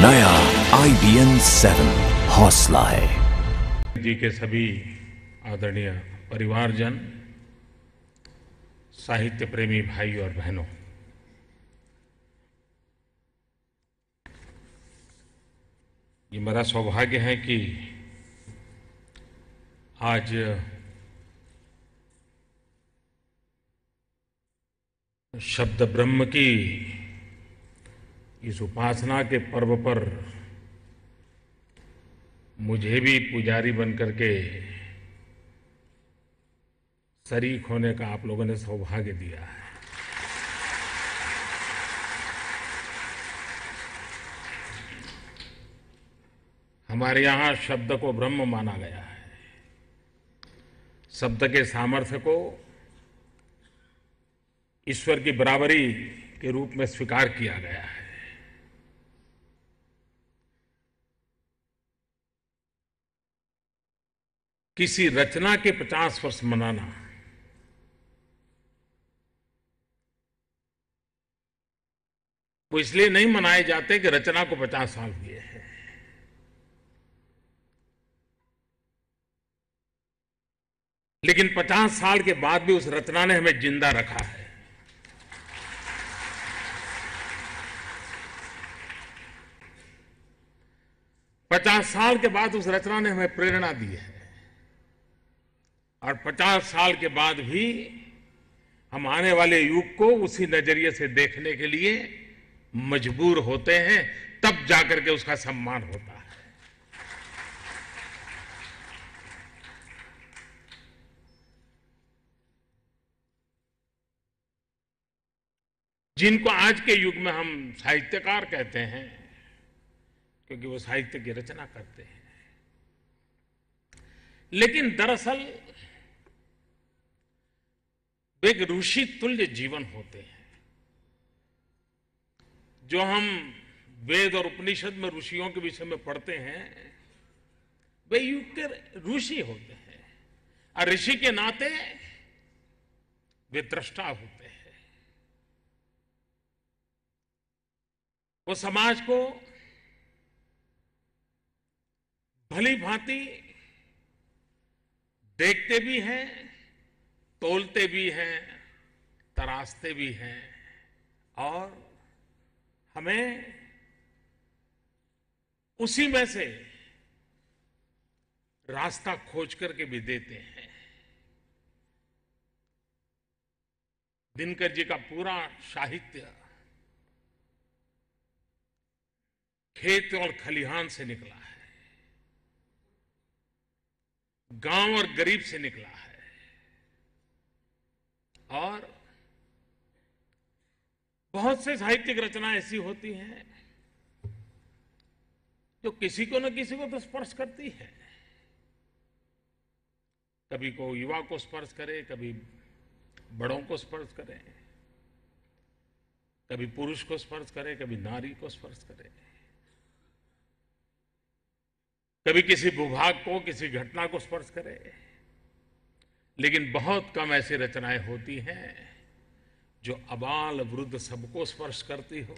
नया IBN 7 हौसला है। जी के सभी आदरणीय परिवारजन, साहित्य प्रेमी भाई और बहनों, ये मेरा सौभाग्य है कि आज शब्द ब्रह्म की इस उपासना के पर्व पर मुझे भी पुजारी बनकर के शरीक होने का आप लोगों ने सौभाग्य दिया है। हमारे यहाँ शब्द को ब्रह्म माना गया है। शब्द के सामर्थ्य को ईश्वर की बराबरी के रूप में स्वीकार किया गया है। किसी रचना के 50 वर्ष मनाना वो इसलिए नहीं मनाए जाते कि रचना को 50 साल हुए हैं। लेकिन 50 साल के बाद भी उस रचना ने हमें जिंदा रखा है। पचास साल के बाद उस रचना ने हमें प्रेरणा दी है और 50 साल के बाद भी हम आने वाले युग को उसी नजरिए से देखने के लिए मजबूर होते हैं, तब जाकर के उसका सम्मान होता है। जिनको आज के युग में हम साहित्यकार कहते हैं, क्योंकि वो साहित्य की रचना करते हैं, लेकिन दरअसल एक ऋषि तुल्य जीवन होते हैं। जो हम वेद और उपनिषद में ऋषियों के विषय में पढ़ते हैं, वे युग के ऋषि होते हैं और ऋषि के नाते वे दृष्टा होते हैं। वो समाज को भली भांति देखते भी हैं, तोलते भी हैं, तराशते भी हैं और हमें उसी में से रास्ता खोज करके भी देते हैं। दिनकर जी का पूरा साहित्य खेत और खलिहान से निकला है, गांव और गरीब से निकला है और बहुत से साहित्यिक रचनाएं ऐसी होती हैं जो किसी को न किसी को तो स्पर्श करती है। कभी को युवा को स्पर्श करे, कभी बड़ों को स्पर्श करे, कभी पुरुष को स्पर्श करे, कभी नारी को स्पर्श करे, कभी किसी भूभाग को, किसी घटना को स्पर्श करे। लेकिन बहुत कम ऐसी रचनाएं होती हैं जो अबाल वृद्ध सबको स्पर्श करती हो,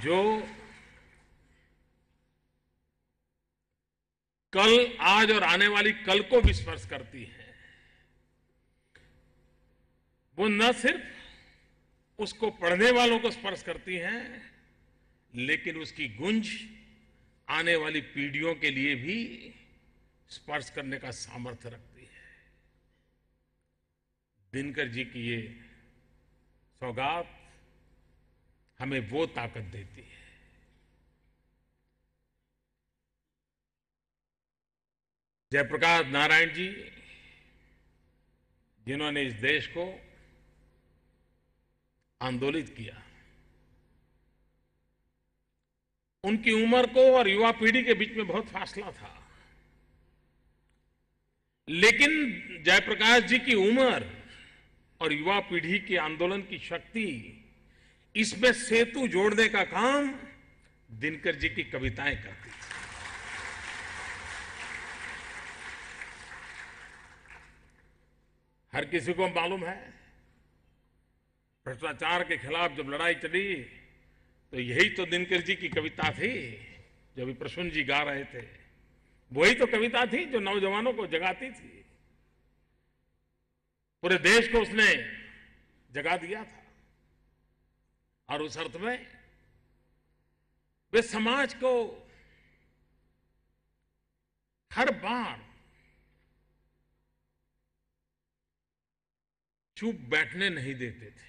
जो कल, आज और आने वाली कल को भी स्पर्श करती है। वो न सिर्फ उसको पढ़ने वालों को स्पर्श करती हैं, लेकिन उसकी गूंज आने वाली पीढ़ियों के लिए भी स्पर्श करने का सामर्थ्य रखती है। दिनकर जी की ये सौगात हमें वो ताकत देती है। जयप्रकाश नारायण जी, जिन्होंने इस देश को आंदोलित किया, उनकी उम्र को और युवा पीढ़ी के बीच में बहुत फासला था, लेकिन जयप्रकाश जी की उम्र और युवा पीढ़ी के आंदोलन की शक्ति, इसमें सेतु जोड़ने का काम दिनकर जी की कविताएं करती थी। हर किसी को मालूम है, भ्रष्टाचार के खिलाफ जब लड़ाई चली तो यही तो दिनकर जी की कविता थी जो अभी प्रसून जी गा रहे थे। वही तो कविता थी जो नौजवानों को जगाती थी। पूरे देश को उसने जगा दिया था। और उस अर्थ में वे समाज को हर बार चुप बैठने नहीं देते थे।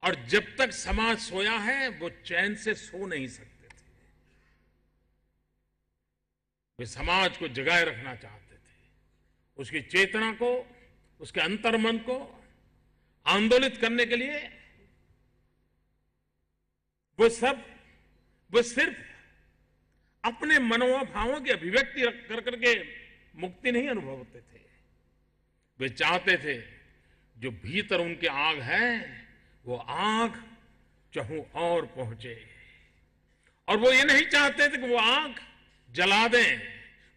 और जब तक समाज सोया है वो चैन से सो नहीं सकते थे। वे समाज को जगाए रखना चाहते थे, उसकी चेतना को, उसके अंतर्मन को आंदोलित करने के लिए वो सिर्फ अपने मनोभावों की अभिव्यक्ति कर करके मुक्ति नहीं अनुभवते थे। वे चाहते थे जो भीतर उनके आग है वो आग चहु और पहुंचे। और वो ये नहीं चाहते थे कि वो आग जला दें,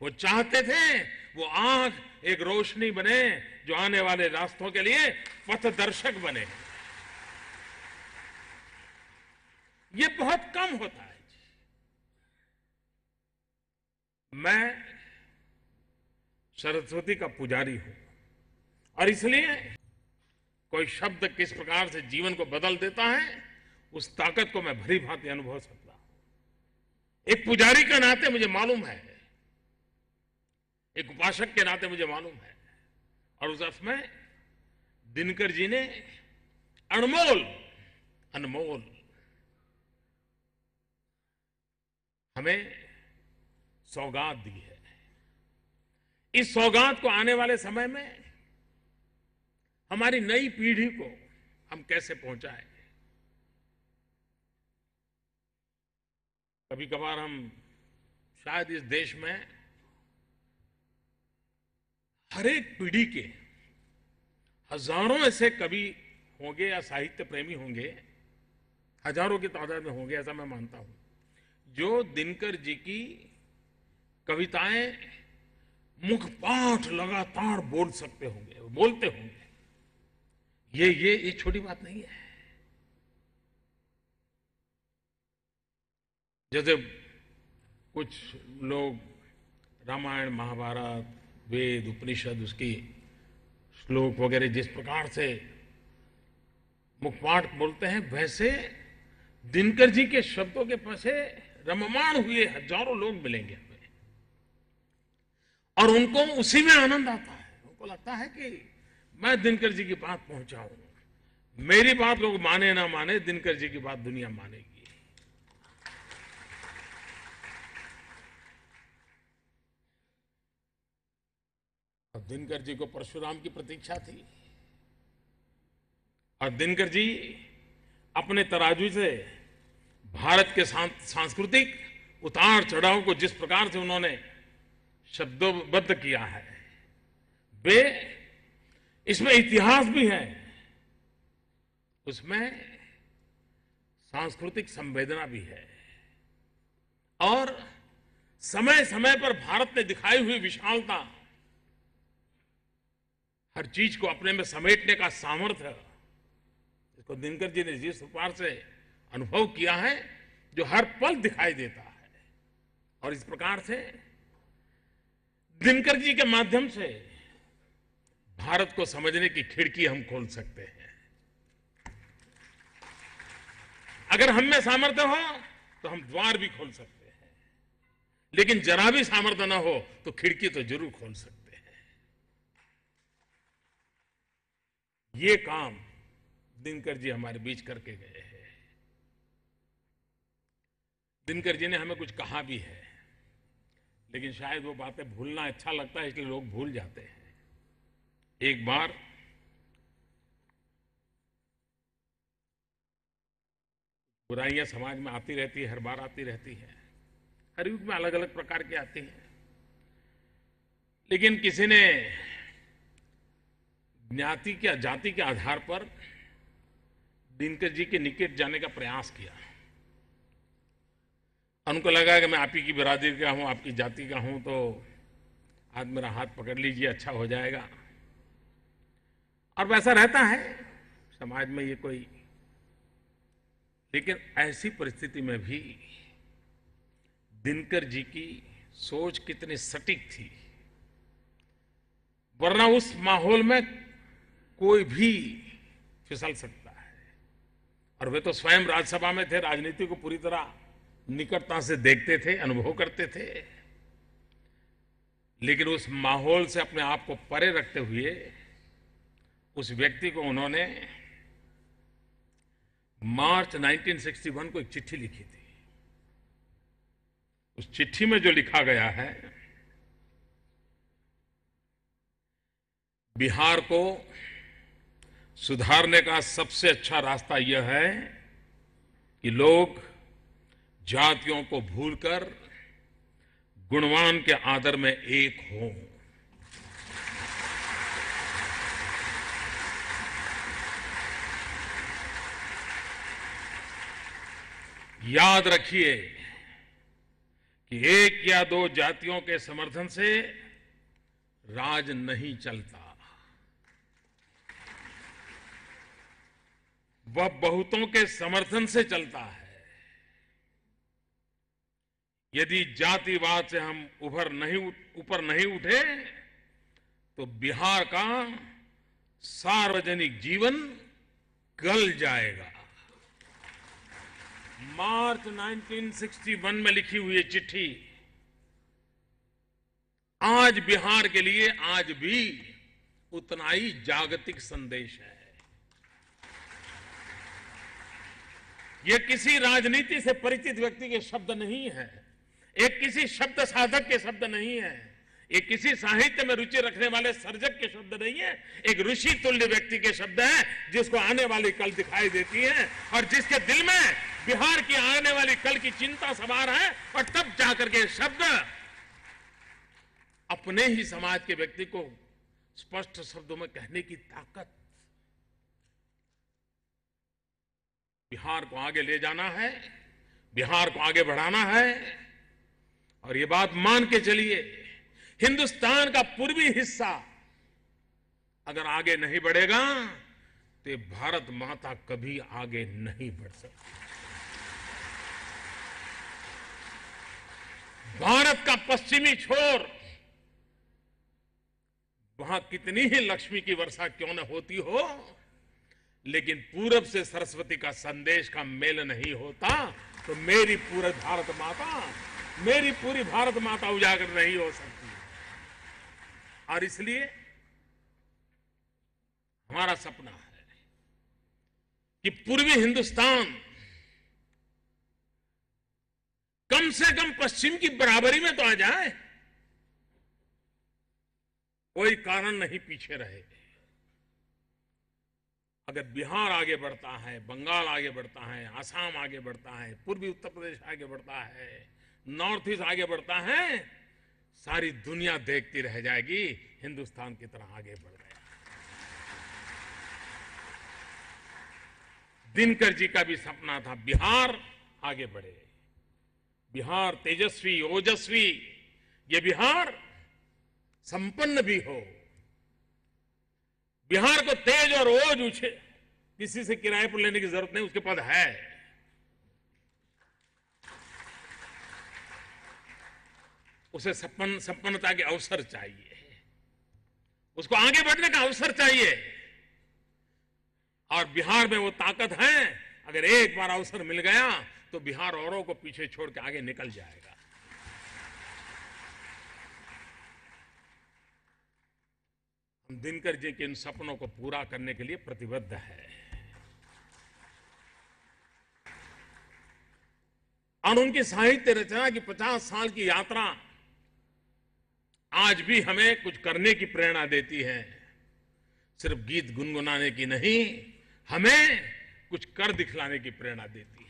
वो चाहते थे वो आग एक रोशनी बने जो आने वाले रास्तों के लिए पथदर्शक बने। ये बहुत कम होता है। मैं सरस्वती का पुजारी हूं और इसलिए कोई शब्द किस प्रकार से जीवन को बदल देता है उस ताकत को मैं भली भांति अनुभव सकता हूं। एक पुजारी के नाते मुझे मालूम है, एक उपासक के नाते मुझे मालूम है। और उस अर्थ में दिनकर जी ने अनमोल हमें सौगात दी है। इस सौगात को आने वाले समय में हमारी नई पीढ़ी को हम कैसे पहुंचाएं। कभी कभार हम शायद इस देश में हर एक पीढ़ी के हजारों ऐसे कवि होंगे या साहित्य प्रेमी होंगे, हजारों की तादाद में होंगे, ऐसा मैं मानता हूं, जो दिनकर जी की कविताएं मुखपाठ लगातार बोल सकते होंगे, बोलते होंगे। ये छोटी बात नहीं है। जैसे कुछ लोग रामायण महाभारत वेद उपनिषद उसकी श्लोक वगैरह जिस प्रकार से मुखपाठ बोलते हैं, वैसे दिनकर जी के शब्दों के पीछे रममाण हुए हजारों लोग मिलेंगे हमें। और उनको उसी में आनंद आता है। उनको लगता है कि मैं दिनकर जी की बात पहुंचाऊं, मेरी बात लोग माने ना माने, दिनकर जी की बात दुनिया मानेगी। और दिनकर जी को परशुराम की प्रतीक्षा थी। और दिनकर जी अपने तराजू से भारत के सांस्कृतिक उतार चढ़ाव को जिस प्रकार से उन्होंने शब्दबद्ध किया है, वे इसमें इतिहास भी है, उसमें सांस्कृतिक संवेदना भी है। और समय समय पर भारत ने दिखाई हुई विशालता, हर चीज को अपने में समेटने का सामर्थ्य, इसको दिनकर जी ने जिस प्रकार से अनुभव किया है, जो हर पल दिखाई देता है। और इस प्रकार से दिनकर जी के माध्यम से भारत को समझने की खिड़की हम खोल सकते हैं। अगर हम में सामर्थ्य हो तो हम द्वार भी खोल सकते हैं, लेकिन जरा भी सामर्थ्य ना हो तो खिड़की तो जरूर खोल सकते हैं। ये काम दिनकर जी हमारे बीच करके गए हैं। दिनकर जी ने हमें कुछ कहा भी है, लेकिन शायद वो बातें भूलना अच्छा लगता है, इसलिए लोग भूल जाते हैं। एक बार बुराइयां समाज में आती रहती है, हर बार आती रहती है, हर युग में अलग अलग प्रकार की आती हैं। लेकिन किसी ने ज्ञाति के जाति के आधार पर दिनकर जी के निकट जाने का प्रयास किया। उनको लगा कि मैं आप ही की बिरादरी का हूं, आपकी जाति का हूं, तो आज मेरा हाथ पकड़ लीजिए, अच्छा हो जाएगा। और वैसा रहता है समाज में, ये कोई लेकिन ऐसी परिस्थिति में भी दिनकर जी की सोच कितनी सटीक थी, वरना उस माहौल में कोई भी फिसल सकता है। और वे तो स्वयं राज्यसभा में थे, राजनीति को पूरी तरह निकटता से देखते थे, अनुभव करते थे। लेकिन उस माहौल से अपने आप को परे रखते हुए उस व्यक्ति को उन्होंने मार्च 1961 को एक चिट्ठी लिखी थी। उस चिट्ठी में जो लिखा गया है, बिहार को सुधारने का सबसे अच्छा रास्ता यह है कि लोग जातियों को भूलकर गुणवान के आदर में एक हों। याद रखिए कि एक या दो जातियों के समर्थन से राज नहीं चलता, वह बहुतों के समर्थन से चलता है। यदि जातिवाद से हम ऊपर नहीं उठे तो बिहार का सार्वजनिक जीवन गल जाएगा। मार्च 1961 में लिखी हुई चिट्ठी आज बिहार के लिए आज भी उतना ही जागतिक संदेश है। यह किसी राजनीति से परिचित व्यक्ति के शब्द नहीं है, एक किसी शब्द साधक के शब्द नहीं है, एक किसी साहित्य में रुचि रखने वाले सर्जक के शब्द नहीं है, एक ऋषि तुल्य व्यक्ति के शब्द है जिसको आने वाली कल दिखाई देती है और जिसके दिल में बिहार की आने वाली कल की चिंता सवार है। और तब जाकर के शब्द अपने ही समाज के व्यक्ति को स्पष्ट शब्दों में कहने की ताकत। बिहार को आगे ले जाना है, बिहार को आगे बढ़ाना है। और ये बात मान के चलिए, हिंदुस्तान का पूर्वी हिस्सा अगर आगे नहीं बढ़ेगा तो भारत माता कभी आगे नहीं बढ़ सकती। भारत का पश्चिमी छोर, वहां कितनी ही लक्ष्मी की वर्षा क्यों न होती हो, लेकिन पूरब से सरस्वती का संदेश का मेल नहीं होता तो मेरी पूरी भारत माता उजागर नहीं हो सकती। और इसलिए हमारा सपना है कि पूर्वी हिंदुस्तान कम से कम पश्चिम की बराबरी में तो आ जाए, कोई कारण नहीं पीछे रहे। अगर बिहार आगे बढ़ता है, बंगाल आगे बढ़ता है, असम आगे बढ़ता है, पूर्वी उत्तर प्रदेश आगे बढ़ता है, नॉर्थ ईस्ट आगे बढ़ता है, सारी दुनिया देखती रह जाएगी हिंदुस्तान की तरह आगे बढ़ रहा है। दिनकर जी का भी सपना था बिहार आगे बढ़े, बिहार तेजस्वी ओजस्वी, ये बिहार संपन्न भी हो, बिहार को तेज और ओज उछे किसी से किराए पर लेने की जरूरत नहीं, उसके पास है। उसे संपन्नता के अवसर चाहिए, उसको आगे बढ़ने का अवसर चाहिए। और बिहार में वो ताकत है, अगर एक बार अवसर मिल गया तो बिहार औरों को पीछे छोड़ के आगे निकल जाएगा। हम दिनकर जी के इन सपनों को पूरा करने के लिए प्रतिबद्ध है। और उनकी साहित्य रचना की 50 साल की यात्रा आज भी हमें कुछ करने की प्रेरणा देती है, सिर्फ गीत गुनगुनाने की नहीं, हमें कुछ कर दिखलाने की प्रेरणा देती है।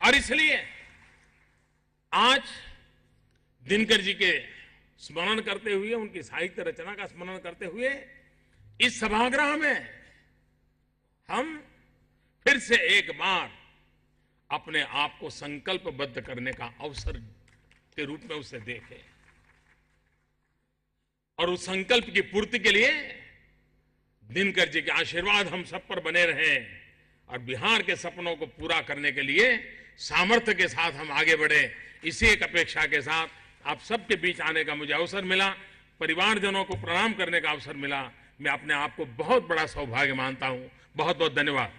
और इसलिए आज दिनकर जी के स्मरण करते हुए, उनकी साहित्य रचना का स्मरण करते हुए इस सभागृह में हम फिर से एक बार अपने आप को संकल्पबद्ध करने का अवसर के रूप में उसे देखें और उस संकल्प की पूर्ति के लिए दिनकर जी के आशीर्वाद हम सब पर बने रहें, और बिहार के सपनों को पूरा करने के लिए सामर्थ्य के साथ हम आगे बढ़े। इसी एक अपेक्षा के साथ आप सबके बीच आने का मुझे अवसर मिला, परिवारजनों को प्रणाम करने का अवसर मिला। मैं अपने आप को बहुत बड़ा सौभाग्य मानता हूं। बहुत बहुत धन्यवाद।